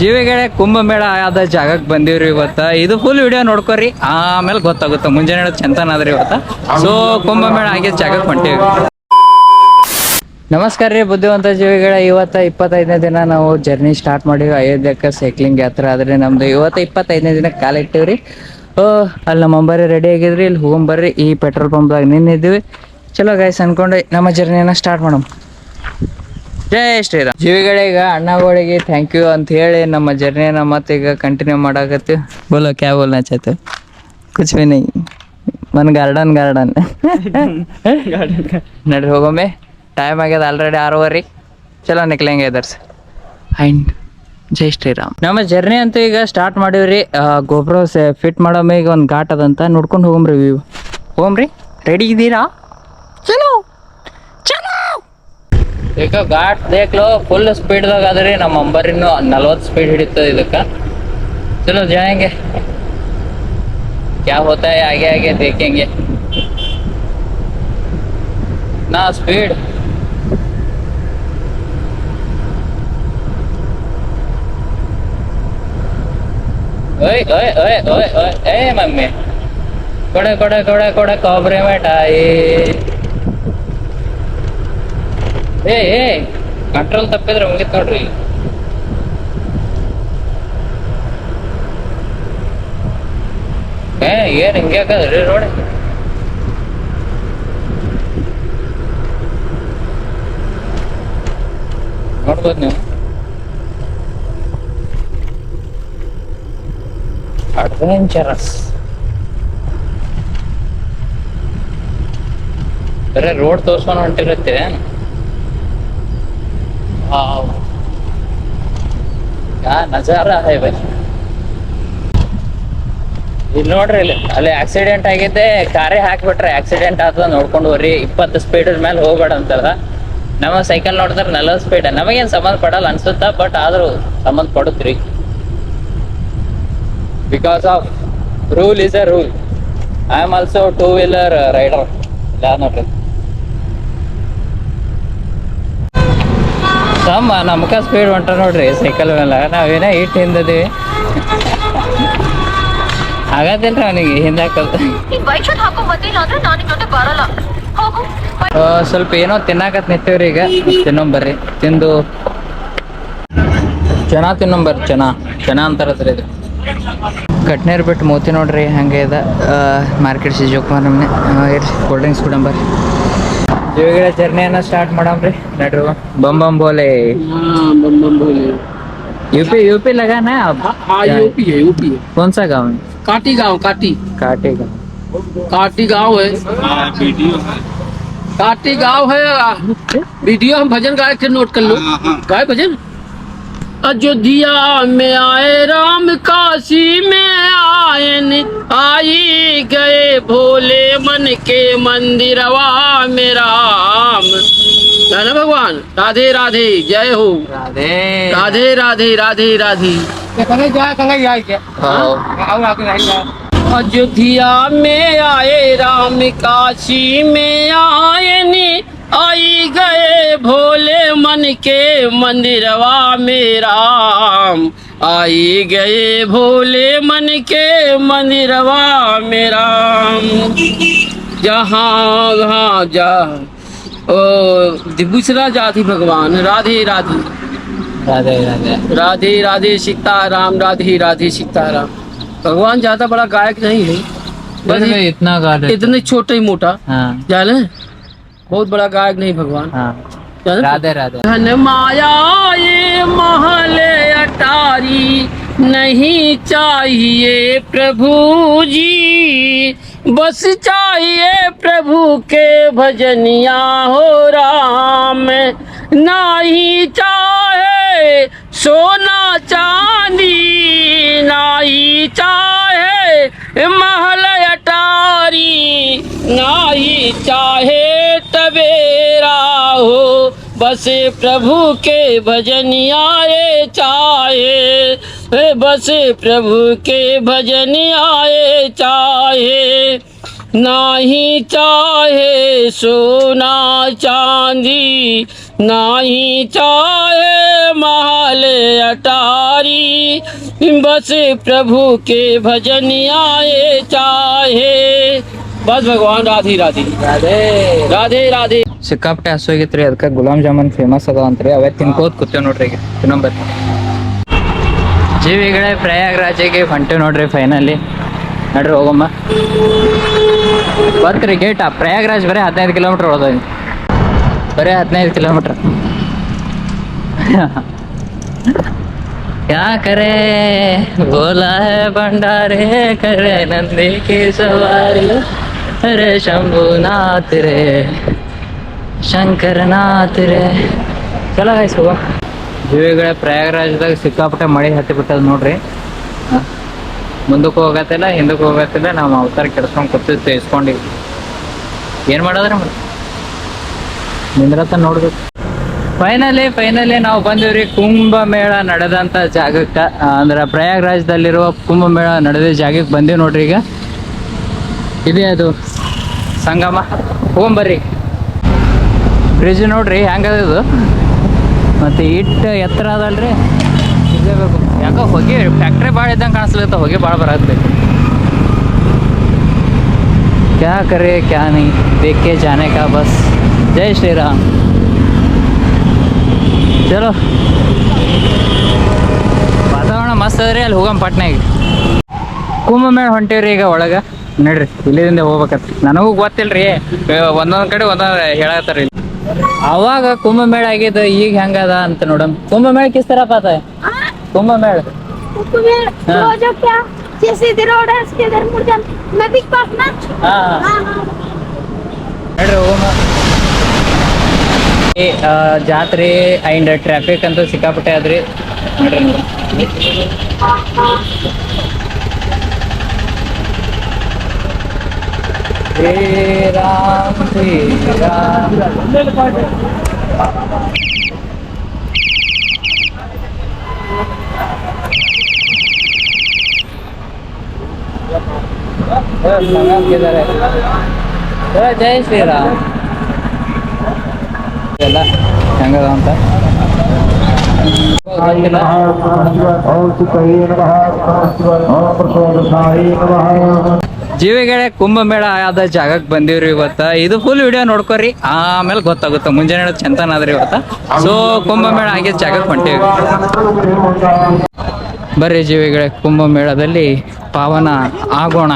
ಜೀವಿಗಡೆ ಕುಂಭಮೇಳ ಆದ ಜಾಗಕ್ಕೆ ಬಂದಿವ್ರಿ ಇವತ್ತ. ಇದು ಫುಲ್ ವಿಡಿಯೋ ನೋಡ್ಕೊರಿ, ಆಮೇಲೆ ಗೊತ್ತಾಗುತ್ತೆ. ಮುಂಜಾನೆ ಚಂತನಾದ್ರಿ ಇವತ್ತ. ಸೊ ಕುಂಭಮೇಳ ಆಗಿದ್ದ ಜಾಗಕ್ಕೆ ಹೊಂಟೇವಿ. ನಮಸ್ಕಾರ ರೀ ಬುದ್ಧಿವಂತ ಜೀವಿಗಳ. ಇವತ್ತ 25ನೇ ದಿನ ನಾವು ಜರ್ನಿ ಸ್ಟಾರ್ಟ್ ಮಾಡಿವಿ. ಅಯೋಧ್ಯಕ್ಕೆ ಸೈಕ್ಲಿಂಗ್ ಯಾತ್ರೆ ಆದ್ರೆ ನಮ್ದು ಇವತ್ತು 25ನೇ ದಿನಕ್ಕೆ ಕಾಲಿಟ್ಟಿವ್ರಿ. ಅಲ್ಲಿ ನಮ್ಮ ಅಂಬಾರಿ ರೆಡಿ ಆಗಿದ್ರಿ. ಇಲ್ಲಿ ಹೋಗ್ಬರ್ರಿ, ಈ ಪೆಟ್ರೋಲ್ ಪಂಪ್ದಾಗ ನಿನ್ನಿದ್ದೀವಿ. ಚಲೋ ಗೈಸ್ ಅನ್ಕೊಂಡು ನಮ್ಮ ಜರ್ನಿನ ಸ್ಟಾರ್ಟ್ ಮಾಡೋಣ. ಜೈ ಶ್ರೀರಾಮ್. ಜೀವಿಗಳಿಗೆ ಅಣ್ಣಗಳಿಗೆ ಥ್ಯಾಂಕ್ ಯು ಅಂತ ಹೇಳಿ ನಮ್ಮ ಜರ್ನಿನ ಮತ್ತೆ ಈಗ ಕಂಟಿನ್ಯೂ ಮಾಡಾಕತ್ತೀವಿ. ಬೋಲೋ ಕ್ಯಾ ಬೋಲ್ನಾ ಚಾಹತೆ ಹೋ? ಕುಚ್ ಭಿ नहीं, मन गार्डन नड्री ಹೋಗೊಮ್ಮೆ. ಟೈಮ್ ಆಗ್ಯದ ಆಲ್ರೆಡಿ 6:15. ಚಲೋ ನಿಕ್ಲಂಗೆ ಇದರ್ ಸರ್. ಆ್ಯಂಡ್ ಜೈ ಶ್ರೀರಾಮ್. ನಮ್ಮ ಜರ್ನಿ ಅಂತೂ ಈಗ ಸ್ಟಾರ್ಟ್ ಮಾಡೀವ್ರಿ. ಗೋಬ್ರೋ ಫಿಟ್ ಮಾಡೋ ಈಗ ಒಂದು ಘಾಟ್ ಅದಂತ ನೋಡ್ಕೊಂಡು ಹೋಗಮ್ರಿ. ವ್ಯೂ ಹೋಗಮ್ರಿ. ರೆಡಿ ಇದ್ದೀರಾ? ಚಲೋ ಚಲೋ. ಈಗ ಘಾಟ್ ದೇಖ್ಲೋ ಫುಲ್ ಸ್ಪೀಡ್ದಾಗ ಅದ್ರಿ. ನಮ್ಮ ಅಂಬರಿನೂ 40 ಸ್ಪೀಡ್ ಹಿಡಿತದೆ ಇದಕ್ಕೆ. ಚಲೋ ಜಾಯಂಗೆ. क्या होता है आगे आगे देखेंगे ना. स्पीड ओए ओए ओए ओए ओए ए मम्मी कोड़े कोड़े कोड़े कोड़े कोबरे में टाई. ए ಕಂಟ್ರೋಲ್ ತಪ್ಪಿದ್ರೆ ಮುಗಿತ್ ನೋಡ್ರಿ. ಏನ್ ಹಿಂಗೆ ಹಾಕದ್ರಿ ರೋಡ್? ನೋಡ್ಬೋದು ನೀವು. ಅಡ್ವೆಂಚರಸ್ ಬರೇ ರೋಡ್ ತೋರ್ಸ್ಕೊಂಡು ಹೊಂಟಿರುತ್ತೆ. ಯಾ ನಜಾರಾ ಹೈ ಬೈ. ಇಲ್ಲಿ ನೋಡ್ರಿ, ಅಲ್ಲಿ ಆಕ್ಸಿಡೆಂಟ್ ಆಗಿದ್ದೆ. ಕಾರೇ ಹಾಕ್ಬಿಟ್ರೆ ಆಕ್ಸಿಡೆಂಟ್ ಆತದ ನೋಡ್ಕೊಂಡು ಹೋಗ್ರಿ. 20 ಸ್ಪೀಡ್ ಮೇಲೆ ಹೋಗ್ಬೇಡ ಅಂತದ. ನಮ್ಮ ಸೈಕಲ್ ನೋಡಿದ್ರೆ 40 ಸ್ಪೀಡ್. ನಮಗೇನು ಸಂಬಂಧ ಪಡಲ್ಲ ಅನ್ಸುತ್ತಾ, ಬಟ್ ಆದ್ರೂ ಸಂಬಂಧ ಪಡುತ್ರಿ. Because of rule is a rule. I am also two wheeler rider. ಇಲ್ಲ ನೋಡ್ರಿ, ನಮ್ಕ ಸ್ಪೀಡ್ ಹೊಂಟ ನೋಡ್ರಿ ಸೈಕಲ್ ಮೇಲೆ. ನಾವೇನ ಇಟ್ಟು ಹಿಂದದೀವಿ. ಆಗದಿಲ್ರಿ ಅವನಿಗೆ ಹಿಂದಾಕದು. ಸ್ವಲ್ಪ ಏನೋ ತಿನ್ನಾಕತ್ ನಿಂತೇವ್ರಿ. ಈಗ ತಿನ್ನೊಂಬರ್ರಿ. ತಿಂದು ಚೆನ್ನ ತಿನ್ನೊಂಬರ್ರಿ. ಚೆನ್ನ ಅಂತಾರತ್ರಿ ಇದು. ಕಟ್ನೇರ್ ಬಿಟ್ಟು ಮೋತಿ ನೋಡ್ರಿ ಹಂಗೆ ಇದೆ. ಮಾರ್ಕೆಟ್ ಸಿಜೋಕುಮಾರ್ ನಮ್ಮನೆ ಇರ್ರಿ. ಕೋಲ್ಡ್ ಡ್ರಿಂಕ್ಸ್ ಕೊಡಂಬರ್ರಿ. ಜೀವಿಗಳ ಜರ್ನಿಯನ್ನ ಸ್ಟಾರ್ಟ್ ಮಾಡಮ್ರಿ. ನಡ್ರಿ. बम बम बोले. बम बम बोले. यूपी लगा ना अब? हाँ यूपी है, यूपी है। कौन सा गाँव है? काटी गाँव, काटी गाँव है। काटी गाँव है। वीडियो हम भजन गाए थे, नोट कर लो। गाए भजन। अयोध्या में आए राम, काशी में आए, आई गए भोले मन के मंदिरवा में राम। है ना भगवान? राधे राधे, जय हो। राधे राधे राधे राधे राधे। अयोध्या में आए राम, काशी में आए, आई गए भोले मन के मंदिरवा में राम। आई गए भोले मन के मंदिरवा में राम। जहाँ जा ओ दूसरा जाति भगवान। राधे राधे राधे राधे राधे राधे सीताराम। राधे राधे सीताराम। भगवान ज्यादा बड़ा गायक नहीं है, बस इतना गा रहे। इतने छोटे ही मोटा। हाँ जाने बहुत बड़ा गायक नहीं भगवान। हाँ। जाने? राधे राधे। धन माया ये महले अटारी नहीं चाहिए प्रभु जी, बस चाहिए प्रभु के भजनिया हो राम। नहीं चाहे सोना चांदी, नहीं चाहे महल अटारी, नहीं चाहे तबेरा हो, बस प्रभु के भजनिया ये चाहे, बस प्रभु के भजनिया ये चाहे। नाही चाहे सोना चांदी, नाही चाहे महल अटारी, बस प्रभु के भजन आए चाहे। बस भगवान राधे राधे ಅದೇ राधे राधे। ಸಿಕ್ಕಾಪಟ್ಟೆ ಹಸುವಾಗಿತ್ರಿ, ಅದಕ್ಕೆ ಗುಲಾಬ್ ಜಾಮೂನ್ ಫೇಮಸ್ ಅದಾವ ಅಂತ್ರಿ. ಅವೇ ತಿನ್ಕೋತ ಕೂತೇವ್ ನೋಡ್ರಿ. ಈಗ ತಿನ್ನೊಂಬರ್ ಜೀವಿಗಳೇ ಪ್ರಯಾಗ್ರಾಜಿಗೆ ಹೊಂಟೇವ್ ನೋಡ್ರಿ. ಫೈನಲಿ ನಡ್ರಿ ಹೋಗಮ್ಮ. ಬರ್ತ್ರಿ ಗೇಟ ಪ್ರಯಾಗ್ರಾಜ್ ಬರೀ 15 ಕಿಲೋಮೀಟ್ರ್ ಹೋದ, ಬರೀ 15 ಕಿಲೋಮೀಟ್ರ್. क्या करे बोला है भंडारे करे नंदी की सवारी, अरे शंभुनाथ रे ಶಂಕರನಾಥ್ ರೇ. ಚಲೋ ಗೈಸ್ ಹೋಗ. ಜೀವಿಗಳ ಪ್ರಯಾಗರಾಜದಾಗ ಸಿಕ್ಕಾಪಟ್ಟೆ ಮಳೆ ಹತ್ತಿ ಬಿಟ್ಟದ ನೋಡ್ರಿ. ಮುಂದಕ್ಕೆ ಹೋಗತ್ತಿಲ್ಲ ಹಿಂದಕ್ಕೆ ಹೋಗತ್ತಿಲ್ಲ. ನಾವು ಅವತಾರ ಕೆಡ್ಸ್ಕೊಂಡು ಕೂತಿದ್ದು ಇಸ್ಕೊಂಡಿವಿ. ಏನು ಮಾಡೋದ್ರೆ ಮತ್ತೆ ನಿಂದ್ರತ್ತ ನೋಡ್ಬೇಕು. ಫೈನಲಿ ನಾವು ಬಂದಿವ್ರಿ ಕುಂಭಮೇಳ ನಡೆದಂಥ ಜಾಗಕ್ಕೆ. ಅಂದ್ರೆ ಪ್ರಯಾಗರಾಜದಲ್ಲಿರುವ ಕುಂಭಮೇಳ ನಡೆದ ಜಾಗಕ್ಕೆ ಬಂದೀವಿ ನೋಡ್ರಿ. ಈಗ ಇದೇ ಅದು ಸಂಗಮ. ಹೋಗ್ಬರ್ರಿ. ಬ್ರಿಡ್ಜ್ ನೋಡ್ರಿ ಹೆಂಗದ ಇದು, ಮತ್ತು ಇಟ್ಟು ಎತ್ತರ ಅದಲ್ರಿ. ಇರಲೇಬೇಕು. ಯಾಕೋ ಹೊಗೆ ಫ್ಯಾಕ್ಟ್ರಿ ಭಾಳ ಇದ್ದಂಗೆ ಕಾಣಿಸ್ಲತ್ತ, ಹೊಗೆ ಭಾಳ ಬರತ್ತೆ. ಕ್ಯಾ ಕರೆ ಕ್ಯಾ ನೈ ದೇಖೆ ಜಾನೆ ಕಾ ಬಸ್. ಜೈ ಶ್ರೀರಾಮ್. ಚಲೋ ವಾತಾವರಣ ಮಸ್ತ್ ಅದ್ರಿ. ಅಲ್ಲಿ ಹೋಗಮ್ ಪಟ್ನಾಗ. ಕುಂಭಮೇಳ ಹೊಂಟೇವ್ರಿ ಈಗ ಒಳಗೆ. ನಡ್ರಿ ಇಲ್ಲಿಂದ ಹೋಗ್ಬೇಕತ್ರಿ. ನನಗೂ ಗೊತ್ತಿಲ್ರಿ, ಒಂದೊಂದು ಕಡೆ ಒಂದೊಂದು ಹೇಳತ್ತಾರ. ಅವಾಗ ಕುಂಭಮೇಳ ಆಗಿದ್ದು ಈಗ ಹೆಂಗದ ಅಂತ ನೋಡಮ್. ಕುಂಭಮೇಳ ಕಿಸ್ ತರ ಪಾತ है? कुंभमेल वो जो क्या सीधी रोड है उसके इधर मुड़ जाना नदी के पास ना। हाँ नड्री ಹೋಗಮ್ಮ. ಜಾತ್ರೆ ಅಂಡ್ ಟ್ರಾಫಿಕ್ ಅಂತೂ ಸಿಕ್ಕಾಪಟ್ಟೆ ಆದ್ರಿ. ನೋಡ್ರಿ ಶ್ರೀರಾಮ್ ಶ್ರೀರಾಮ್. ಜೈ ಶ್ರೀರಾಮ್. ಎಲ್ಲ ಹೆಂಗದ ಅಂತ ಜೀವಿಗಳೇ ಕುಂಭಮೇಳ ಆದ ಜಾಗಕ್ಕೆ ಬಂದಿವ್ರಿ ಇವತ್ತ. ಇದು ಫುಲ್ ವಿಡಿಯೋ ನೋಡ್ಕೊರಿ, ಆಮೇಲೆ ಗೊತ್ತಾಗುತ್ತೆ. ಮುಂಜಾನೆ ಚಂತನಾದ್ರಿ ಇವತ್ತ. ಸೊ ಕುಂಭಮೇಳ ಆಗಿದ್ದ ಜಾಗಕ್ಕೆ ಹೊಂಟೇವಿ. ಬರ್ರಿ ಜೀವಿಗಳೇ, ಕುಂಭಮೇಳದಲ್ಲಿ ಪಾವನ ಆಗೋಣ.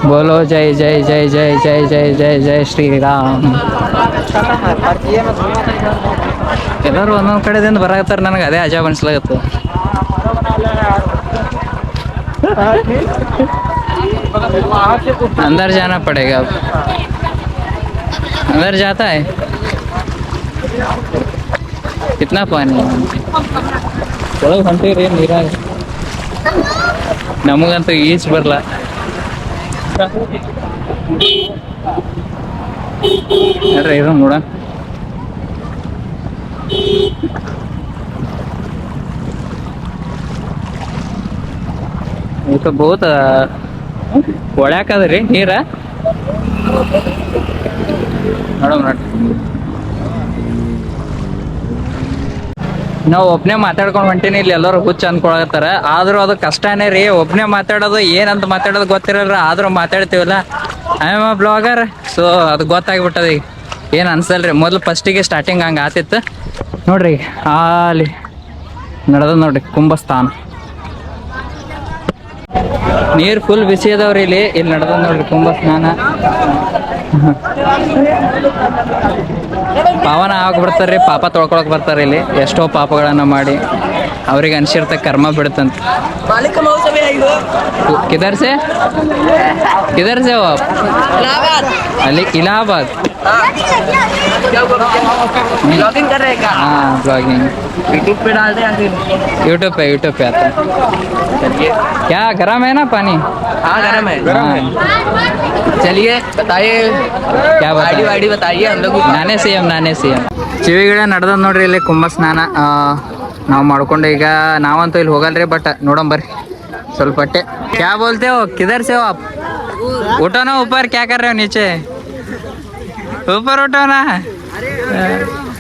ಬೋಲೋ ಜೈ ಜೈ ಜೈ ಜೈ ಜೈ ಜೈ ಜೈ ಜೈ ಶ್ರೀರಾಮ್. ಎಲ್ಲರೂ ಒಂದೊಂದು ಕಡೆದಿಂದ ಬರಾಕತ್ತಾರ. ನನಗೆ ಅದೇ ಅಜಾಬ್ ಅನ್ಸ್ಲಾಗತ್ತು. अंदर जाना पड़ेगा अब. अंदर जाता है. कितना पानी है? चलो घंटे रे ನೀರಾಗ ನಮಗಂತೂ ಈಜ್ ಬರಲ್ಲ. ಅರೆ ಇದು ನೋಡ. ಇದು ಬಹುತ ಒಳ್ಯಾಕದ್ರಿ ನೀರ. ನೋಡಮ್ ನೋಡಿ. ನಾವು ಒಬ್ಬನೇ ಮಾತಾಡ್ಕೊಂಡು ಹೊಂಟೀನಿ. ಇಲ್ಲಿ ಎಲ್ಲರೂ ಹುಚ್ಚ ಅಂದ್ಕೊಳತ್ತಾರ. ಆದ್ರೂ ಅದು ಕಷ್ಟನೇ ರೀ. ಒಬ್ಬನೇ ಮಾತಾಡೋದು ಏನಂತ ಮಾತಾಡೋದು ಗೊತ್ತಿರಲ್ಲ. ಆದ್ರೂ ಮಾತಾಡ್ತೀವಲ್ಲ. I am a blogger. So ಅದು ಗೊತ್ತಾಗ್ಬಿಟ್ಟದ. ಈಗ ಏನು ಅನ್ಸಲ್ರಿ. ಮೊದಲು ಫಸ್ಟಿಗೆ ಸ್ಟಾರ್ಟಿಂಗ್ ಹಂಗೆ ಆತಿತ್ತು ನೋಡ್ರಿ. ಅಲ್ಲಿ ನಡೆದ ನೋಡ್ರಿ ಕುಂಭಸ್ಥಾನ. ನೀರು ಫುಲ್ ಬಿಸಿ ಅದಾವ್ರಿ. ಇಲ್ಲಿ ನಡೆದ ನೋಡ್ರಿ ಕುಂಭ ಸ್ನಾನ. ಪಾವನ ಆಗಿ ಬಿಡ್ತಾರ್ರಿ. ಪಾಪ ತೊಳ್ಕೊಳಕ್ ಬರ್ತಾರೆ ಇಲ್ಲಿ. ಎಷ್ಟೋ ಪಾಪಗಳನ್ನ ಮಾಡಿ ಅವ್ರಿಗೆ ಅನ್ಸಿರ್ತ ಕರ್ಮ ಬಿಡುತ್ತಂತ. ಕಿಧರ್ ಸೆ हो आप? ಅಲ್ಲಿ इलाहाबाद. ब्लॉगिंग कर रहे हैं क्या? हाँ ब्लॉगिंग यूट्यूब पे डाल रहे हैं? यूट्यूब पे आता है. चलिए क्या गरम है ना पानी? हाँ गरम है. चलिए बताइए क्या आईडी बताइए. हम लोग ನಾನೇ ಸಿ ಎಂ. ಕಿವಿಗಳ ನಡೆದ ನೋಡ್ರಿ ಇಲ್ಲಿ ಕುಂಭ ಸ್ನಾನ. ನಾವು ಮಾಡ್ಕೊಂಡು ಈಗ ನಾವಂತೂ ಇಲ್ಲಿ ಹೋಗಲ್ರಿ. ಬಟ್ ನೋಡೋಣ ಬರ್ರಿ ಸ್ವಲ್ಪ ಹೊಟ್ಟೆ क्या बोलते हो किधर से हो आप उठो ना ऊपर क्या कर रहे हो नीचे ऊपर उठो ना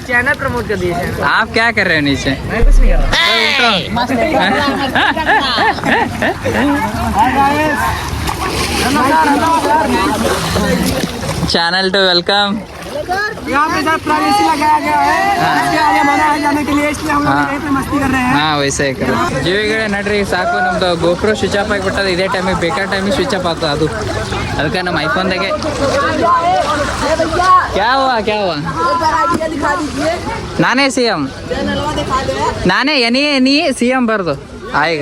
चैनल प्रमोट कर दिए आप क्या कर रहे हो नीचे कुछ नहीं कर चैनल टू वेलकम यहाँ पे सर प्राइवेसी लगाया गया है इसके आगे मना है जाने के लिए इसलिए हम लोग यहीं पे मस्ती कर रहे हैं ಹಾ ವಯಸ್ಸೇ ಜೀವಿಗಳೇ ನಡ್ರಿ ಸಾಕು ನಮ್ದು ಗೋಪ್ರೋ ಸ್ವಿಚ್ ಆಫ್ ಆಗಿಬಿಟ್ಟದ ಇದೇ ಟೈಮಿಗೆ ಬೇಕಾದ ಟೈಮಿಗೆ ಸ್ವಿಚ್ ಆಫ್ ಆಗ್ತದೆ ಅದು ಅದಕ್ಕೆ ನಮ್ಮ ಐಫೋನ್ದಾಗೆ क्या हुआ ನಾನೇ ಸಿ ಎಂ ನಾನೇ ಎನಿ ಸಿ ಎಂ ಬರ್ದು ಈಗ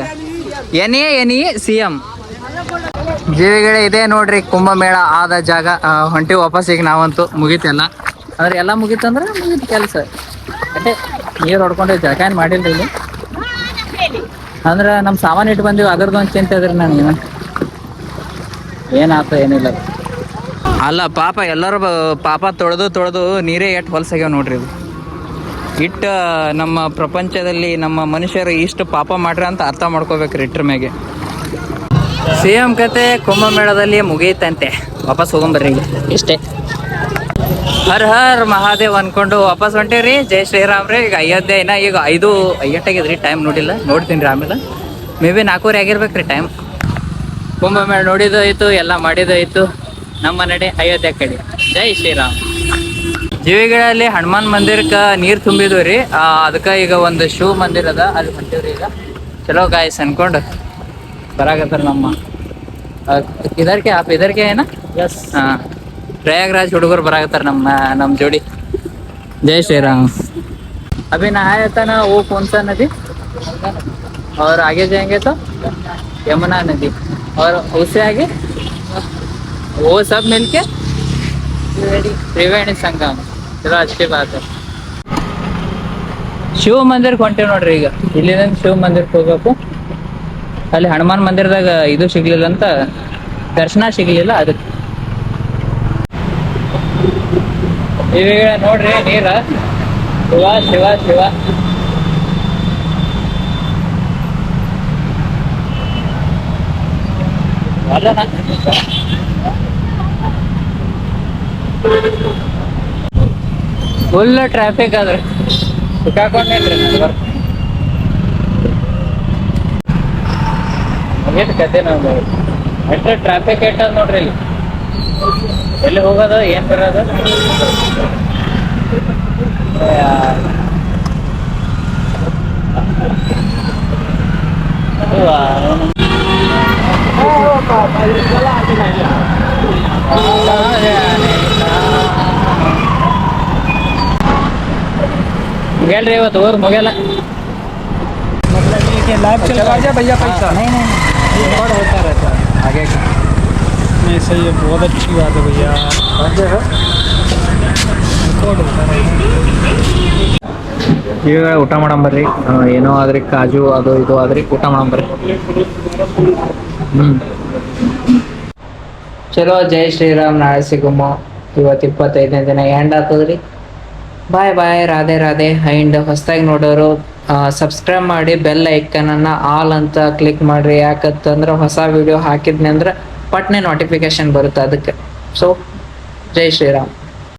ಎನಿ ಸಿ ಎಂ ಜೀವಿಗಳೇ ಇದೆ ನೋಡ್ರಿ ಕುಂಭಮೇಳ ಆದ ಜಾಗ ಹೊಂಟಿ ವಾಪಸ್ ಈಗ ನಾವಂತೂ ಮುಗೀತೆಲ್ಲ ಅಂದ್ರೆ ಎಲ್ಲ ಮುಗೀತಂದ್ರೆ ಮುಗೀತು ಕೆಲಸ ಅಷ್ಟೇ ನೀರು ಹೊಡ್ಕೊಂಡು ಜಳಕ ಏನು ಮಾಡಿಲ್ಲ ಇಲ್ಲಿ ಅಂದ್ರೆ ನಮ್ಮ ಸಾಮಾನು ಇಟ್ಟು ಬಂದೀವಿ ಅದ್ರದ್ದು ಒಂದು ಚಿಂತೆ ಅದ್ರಿ ನನಗೆ ಏನಾತ ಏನಿಲ್ಲ ಅಲ್ಲ ಪಾಪ ಎಲ್ಲರೂ ಪಾಪ ತೊಳೆದು ನೀರೇ ಎಷ್ಟು ಹೊಲಸಾಗ್ಯಾವ ನೋಡ್ರಿ ಇದು ಇಟ್ಟು ನಮ್ಮ ಪ್ರಪಂಚದಲ್ಲಿ ನಮ್ಮ ಮನುಷ್ಯರು ಇಷ್ಟು ಪಾಪ ಮಾಡ್ರಿ ಅಂತ ಅರ್ಥ ಮಾಡ್ಕೋಬೇಕ್ರಿ ಇಟ್ರ ಮ್ಯಾಗೆ ಸಿ ಎಂ ಕತೆ ಕುಂಭಮೇಳದಲ್ಲಿ ಮುಗಿಯುತ್ತಂತೆ ವಾಪಸ್ ಹೋಗೊಂಬರ್ರಿ ಈಗ ಇಷ್ಟೇ ಹರ್ ಹರ್ ಮಹಾದೇವ್ ಅನ್ಕೊಂಡು ವಾಪಸ್ ಹೊಂಟೇವ್ರಿ ಜೈ ಶ್ರೀರಾಮ್ ರೀ ಈಗ ಅಯೋಧ್ಯೆ ಇನ್ನ ಈಗ 5 ಆಗಿದ್ರಿ ಟೈಮ್ ನೋಡಿಲ್ಲ ನೋಡ್ತೀನಿ ರೀ ಆಮೇಲೆ ಮೇ ಬಿ 4 ಆಗಿರ್ಬೇಕ್ರಿ ಟೈಮ್ ಕುಂಭಮೇಳ ನೋಡಿದ್ದು ಆಯ್ತು ಎಲ್ಲ ಮಾಡಿದ್ದು ಆಯ್ತು ನಮ್ಮ ನಡೆ ಅಯೋಧ್ಯೆ ಕಡೆ ಜೈ ಶ್ರೀರಾಮ್ ಜೀವಿಗಳಲ್ಲಿ ಹನುಮಾನ್ ಮಂದಿರಕ್ಕೆ ನೀರು ತುಂಬಿದ್ವಿ ರೀ ಅದಕ್ಕೆ ಈಗ ಒಂದು ಶಿವ ಮಂದಿರ ಅದ ಅಲ್ಲಿ ಹೊಂಟೇವ್ರಿ ಈಗ ಚಲೋ ಗಾಯಸ್ ಅನ್ಕೊಂಡು ಬರಾಕತ್ತಾರ ನಮ್ಮ ಇದರ್ಕೆ ಆಪ್ ಇದರ್ಕೆ ಏನ यस हाँ प्रयागराज हुडगुर बरातर नम जोड़ी जय श्री राम अभी नहाया था ना वो कौन सा नदी और आगे जाएंगे तो यमुना नदी और उससे आगे वो सब मिलके त्रिवेणी संगम चलो अच्छी बात है ಶಿವ ಮಂದಿರಕ್ಕೆ ಹೊಂಟೇವ್ ನೋಡ್ರಿ ಈಗ ಇಲ್ಲಿಂದ ಶಿವ ಮಂದಿರಕ್ಕೆ ಹೋಗ್ಬೇಕು ಅಲ್ಲಿ ಹನುಮಾನ್ ಮಂದಿರದಾಗ ಇದು ಸಿಗ್ಲಿಲ್ಲ ಅಂತ ದರ್ಶನ ಸಿಗ್ಲಿಲ್ಲ ಅದಕ್ಕೆ ಇವಾಗ ನೋಡ್ರಿ ನೀರ ಶಿವ ಶಿವ ಶಿವ ಫುಲ್ ಟ್ರಾಫಿಕ್ ಆದ್ರೆ ಸಿಕ್ಕಾಕೊಂಡೇನ್ರಿ ಎಷ್ಟು ಕತೆ ನಾವು ಎಷ್ಟು ಟ್ರಾಫಿಕ್ ಏಟದ ನೋಡ್ರಿ ಇಲ್ಲಿ ಎಲ್ಲಿ ಹೋಗೋದು ಏನ್ ಬರೋದು ಮುಗಿಯಲ್ರಿ ಇವತ್ತು ಊರು ಮುಗಿಯಲ್ಲ लाइव चला जाए भैया पैसा नहीं रिकॉर्ड होता रहता है आगे का नहीं सही है बहुत अच्छी बात है भैया रिकॉर्ड होता रहेगा ಈಗ ಊಟ ಮಾಡಂಬರ್ರಿ ಏನೋ ಆದ್ರಿ ಕಾಜು ಅದು ಇದು ಆದ್ರಿ ಊಟ ಮಾಡಂಬರ್ರಿ ಚಲೋ ಜೈ ಶ್ರೀರಾಮ್ ನಾಳೆ ಸಿಗುಮ ಇವತ್ತು 25ನೇ ದಿನ ಎಂಡ್ ಆಗ್ತದ್ರಿ ಬಾಯ್ ಬಾಯ್ ರಾಧೆ ರಾಧೆ ಅಂಡ್ ಹೊಸದಾಗಿ ನೋಡೋರು ಸಬ್ಸ್ಕ್ರೈಬ್ ಮಾಡಿ ಬೆಲ್ ಐಕನನ್ನ ಆಲ್ ಅಂತ ಕ್ಲಿಕ್ ಮಾಡ್ರಿ ಯಾಕಂತಂದ್ರೆ ಹೊಸ ವಿಡಿಯೋ ಹಾಕಿದ್ನಿ ಅಂದ್ರೆ ಪಟ್ನೆ ನೋಟಿಫಿಕೇಶನ್ ಬರುತ್ತೆ ಅದಕ್ಕೆ ಸೊ ಜೈ ಶ್ರೀರಾಮ್